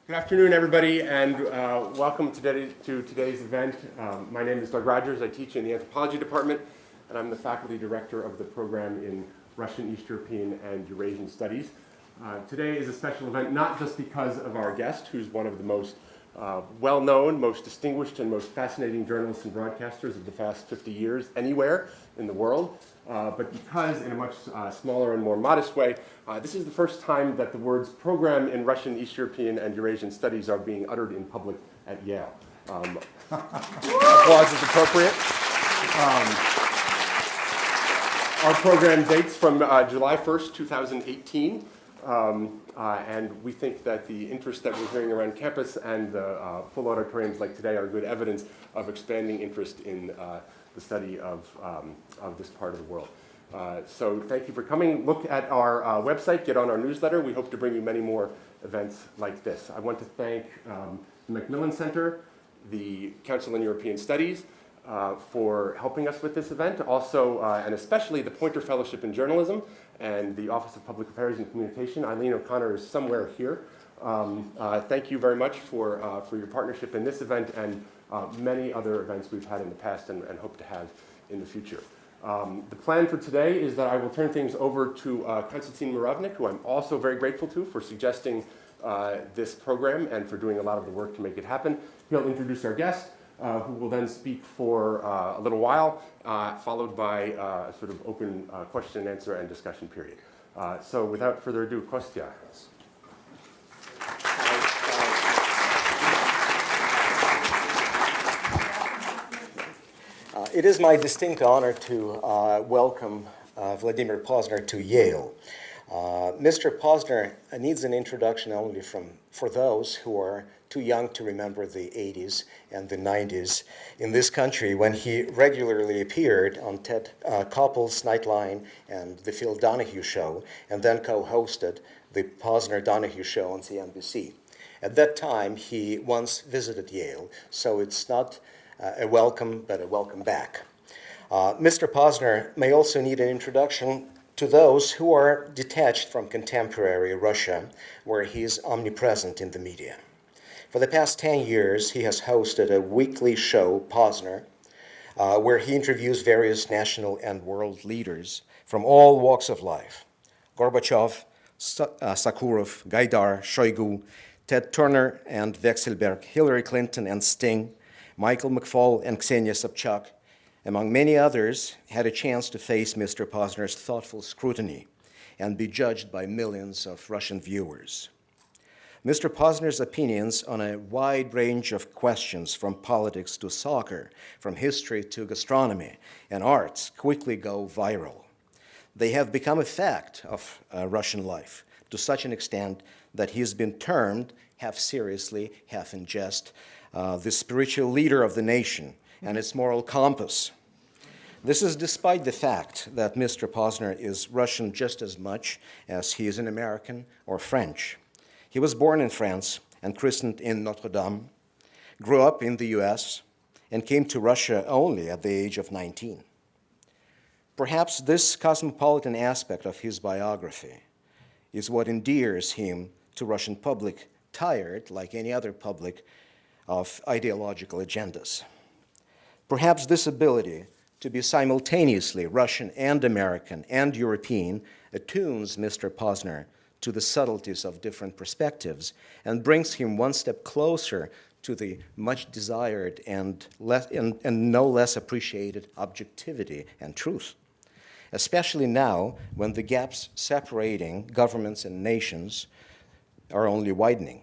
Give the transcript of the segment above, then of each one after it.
Good afternoon, everybody, and welcome to today's event. My name is Doug Rogers. I teach in the anthropology department, and I'm the faculty director of the program in Russian, East European, and Eurasian Studies. Today is a special event not just because of our guest, who's one of the most well-known, most distinguished, and most fascinating journalists and broadcasters of the past 50 years anywhere in the world, but because in a much smaller and more modest way, this is the first time that the words program in Russian, East European, and Eurasian Studies are being uttered in public at Yale. Applause is appropriate. Our program dates from July 1st, 2018. And we think that the interest that we're hearing around campus and the full auditoriums like today are good evidence of expanding interest in the study of this part of the world. So thank you for coming. Look at our website, get on our newsletter. We hope to bring you many more events like this. I want to thank the Macmillan Center, the Council on European Studies, for helping us with this event. Also, and especially the Poynter Fellowship in Journalism and the Office of Public Affairs and Communication. Eileen O'Connor is somewhere here. Thank you very much for your partnership in this event and many other events we've had in the past and hope to have in the future. The plan for today is that I will turn things over to Konstantin Muravnik, who I'm also very grateful to for suggesting this program and for doing a lot of the work to make it happen. He'll introduce our guest, who will then speak for a little while, followed by a sort of open question and answer and discussion period. So without further ado, Kostya. It is my distinct honor to welcome Vladimir Pozner to Yale. Mr. Pozner needs an introduction only for those who are too young to remember the 80s and the 90s in this country when he regularly appeared on Ted Koppel's Nightline and the Phil Donahue Show, and then co-hosted the Posner-Donahue Show on CNBC. At that time, he once visited Yale, so it's not a welcome, but a welcome back. Mr. Pozner may also need an introduction to those who are detached from contemporary Russia, where he is omnipresent in the media. For the past 10 years, he has hosted a weekly show, Pozner, where he interviews various national and world leaders from all walks of life. Gorbachev, Sakharov, Gaidar, Shoigu, Ted Turner and Vekselberg, Hillary Clinton and Sting, Michael McFaul and Ksenia Sobchak, among many others, had a chance to face Mr. Pozner's thoughtful scrutiny and be judged by millions of Russian viewers. Mr. Pozner's opinions on a wide range of questions, from politics to soccer, from history to gastronomy and arts, quickly go viral. They have become a fact of Russian life to such an extent that he has been termed, half seriously, half in jest, the spiritual leader of the nation and its moral compass. This is despite the fact that Mr. Pozner is Russian just as much as he is an American or French. He was born in France and christened in Notre Dame, grew up in the US, and came to Russia only at the age of 19. Perhaps this cosmopolitan aspect of his biography is what endears him to Russian public, tired, like any other public, of ideological agendas. Perhaps this ability to be simultaneously Russian and American and European attunes Mr. Pozner to the subtleties of different perspectives and brings him one step closer to the much desired and no less appreciated objectivity and truth, especially now when the gaps separating governments and nations are only widening,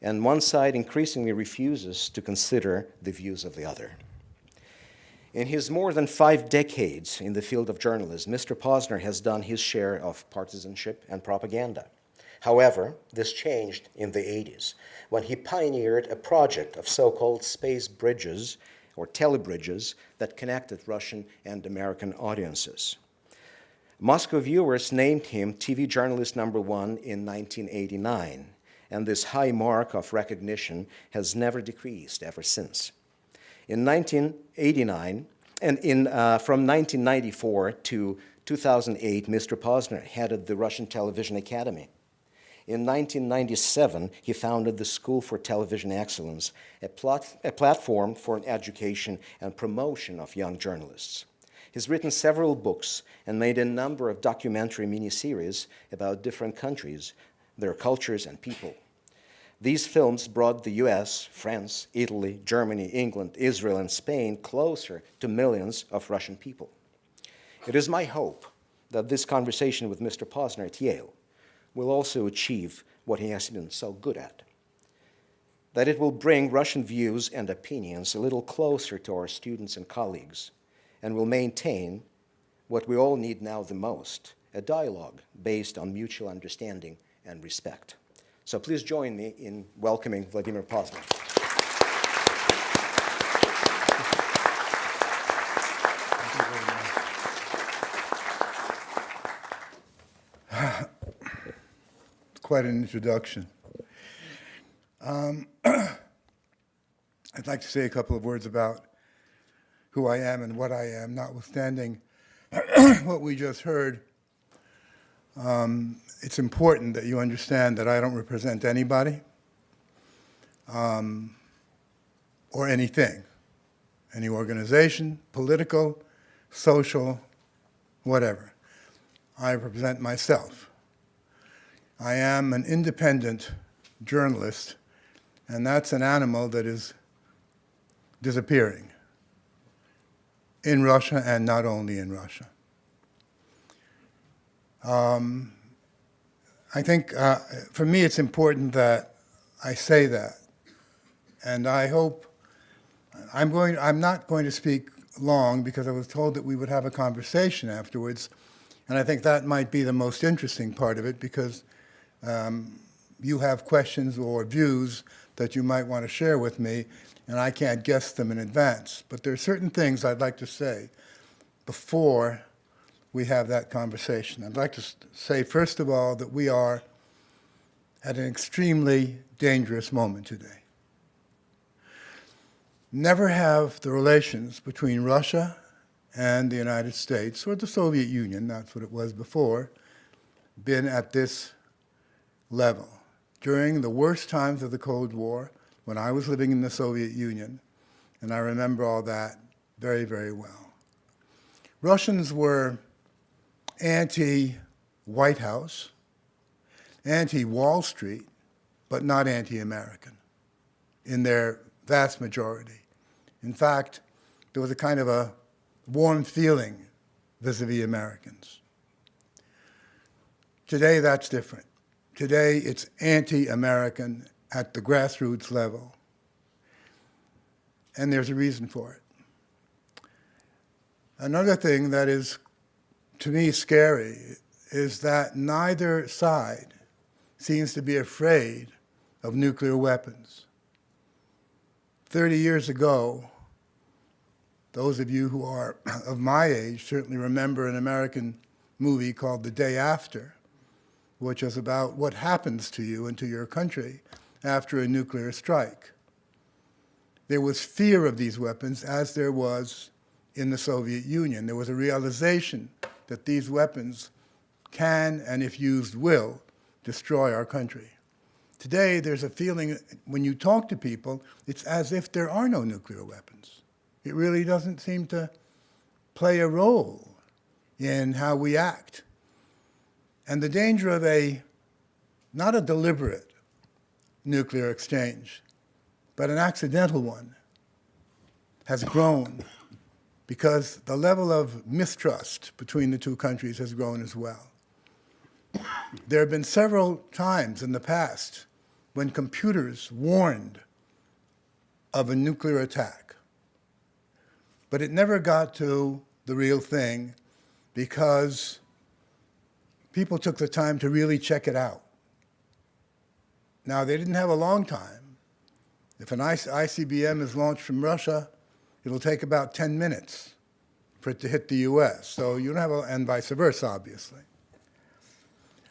and one side increasingly refuses to consider the views of the other. In his more than 5 decades in the field of journalism, Mr. Pozner has done his share of partisanship and propaganda. However, this changed in the 80s, when he pioneered a project of so-called space bridges, or telebridges, that connected Russian and American audiences. Moscow viewers named him TV journalist number 1 in 1989, and this high mark of recognition has never decreased ever since. In 1989, and from 1994 to 2008, Mr. Pozner headed the Russian Television Academy. In 1997, he founded the School for Television Excellence, a platform for education and promotion of young journalists. He's written several books and made a number of documentary miniseries about different countries, their cultures and people. These films brought the US, France, Italy, Germany, England, Israel, and Spain closer to millions of Russian people. It is my hope that this conversation with Mr. Pozner at Yale will also achieve what he has been so good at, that it will bring Russian views and opinions a little closer to our students and colleagues, and will maintain what we all need now the most, a dialogue based on mutual understanding and respect. So please join me in welcoming Vladimir Pozner. Quite an introduction. I'd like to say a couple of words about who I am and what I am, notwithstanding what we just heard. It's important that you understand that I don't represent anybody or anything, any organization, political, social, whatever. I represent myself. I am an independent journalist, and that's an animal that is disappearing in Russia and not only in Russia. I think for me it's important that I say that, and I hope I'm not going to speak long because I was told that we would have a conversation afterwards, and I think that might be the most interesting part of it because you have questions or views that you might want to share with me, and I can't guess them in advance. But there are certain things I'd like to say before we have that conversation. I'd like to say, first of all, that we are at an extremely dangerous moment today. Never have the relations between Russia and the United States, or the Soviet Union, that's what it was before, been at this level. During the worst times of the Cold War, when I was living in the Soviet Union, and I remember all that very, very well. Russians were anti-White House, anti-Wall Street, but not anti-American in their vast majority. In fact, there was a kind of a warm feeling vis-a-vis Americans. Today, that's different. Today, it's anti-American at the grassroots level, and there's a reason for it. Another thing that is, to me, scary is that neither side seems to be afraid of nuclear weapons. 30 years ago, those of you who are of my age certainly remember an American movie called The Day After, which is about what happens to you and to your country after a nuclear strike. There was fear of these weapons, as there was in the Soviet Union. There was a realization that these weapons can, and if used, will destroy our country. Today, there's a feeling, when you talk to people, it's as if there are no nuclear weapons. It really doesn't seem to play a role in how we act. And the danger of not a deliberate nuclear exchange, but an accidental one, has grown because the level of mistrust between the two countries has grown as well. There have been several times in the past when computers warned of a nuclear attack, but it never got to the real thing because people took the time to really check it out. Now, they didn't have a long time. If an ICBM is launched from Russia, it'll take about 10 minutes for it to hit the US. So you don't have and vice versa, obviously.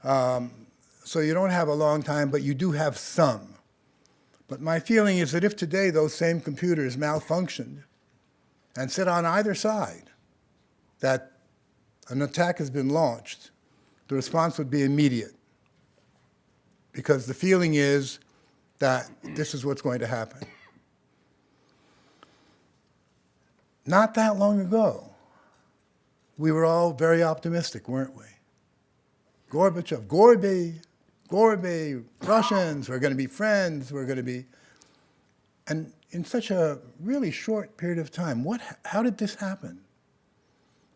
So you don't have a long time, but you do have some. But my feeling is that if today those same computers malfunctioned and said on either side that an attack has been launched, the response would be immediate. because the feeling is that this is what's going to happen. Not that long ago, we were all very optimistic, weren't we? Gorbachev, Gorby, Russians, we're going to be friends, we're going to be... And in such a really short period of time, how did this happen?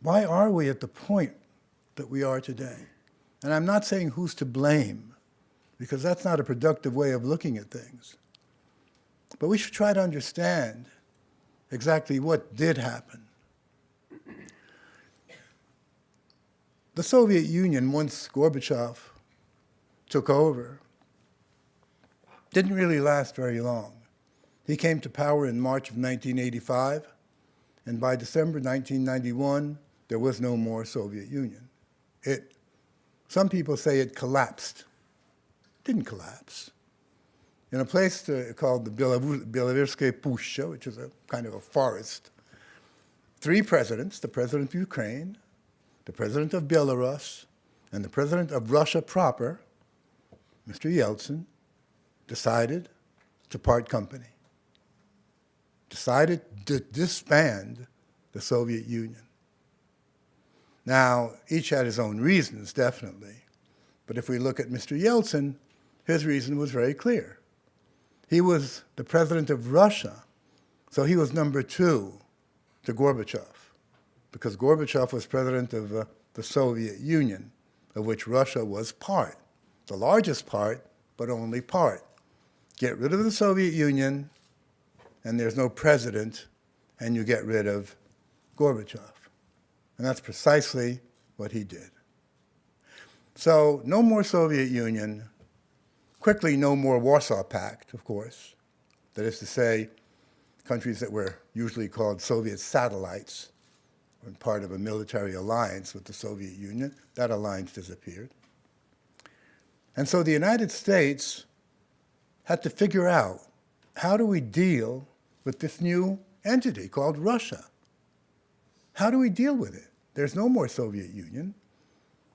Why are we at the point that we are today? And I'm not saying who's to blame, because that's not a productive way of looking at things. But we should try to understand exactly what did happen. The Soviet Union, once Gorbachev took over, didn't really last very long. He came to power in March of 1985, and by December 1991, there was no more Soviet Union. Some people say it collapsed. It didn't collapse. In a place called the Belaruskaya Pushcha, which is a kind of a forest, 3 presidents, the president of Ukraine, the president of Belarus, and the president of Russia proper, Mr. Yeltsin, decided to part company, decided to disband the Soviet Union. Now, each had his own reasons, definitely. But if we look at Mr. Yeltsin, his reason was very clear. He was the president of Russia, so he was number 2 to Gorbachev, because Gorbachev was president of the Soviet Union, of which Russia was part, the largest part, but only part. Get rid of the Soviet Union, and there's no president, and you get rid of Gorbachev. And that's precisely what he did. So no more Soviet Union, quickly no more Warsaw Pact, of course. That is to say, countries that were usually called Soviet satellites were part of a military alliance with the Soviet Union. That alliance disappeared. And so the United States had to figure out, how do we deal with this new entity called Russia? How do we deal with it? There's no more Soviet Union.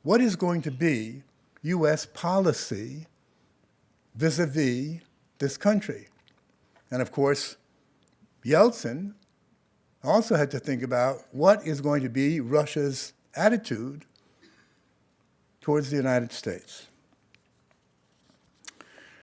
What is going to be U.S. policy vis-a-vis this country? And of course, Yeltsin also had to think about what is going to be Russia's attitude towards the United States.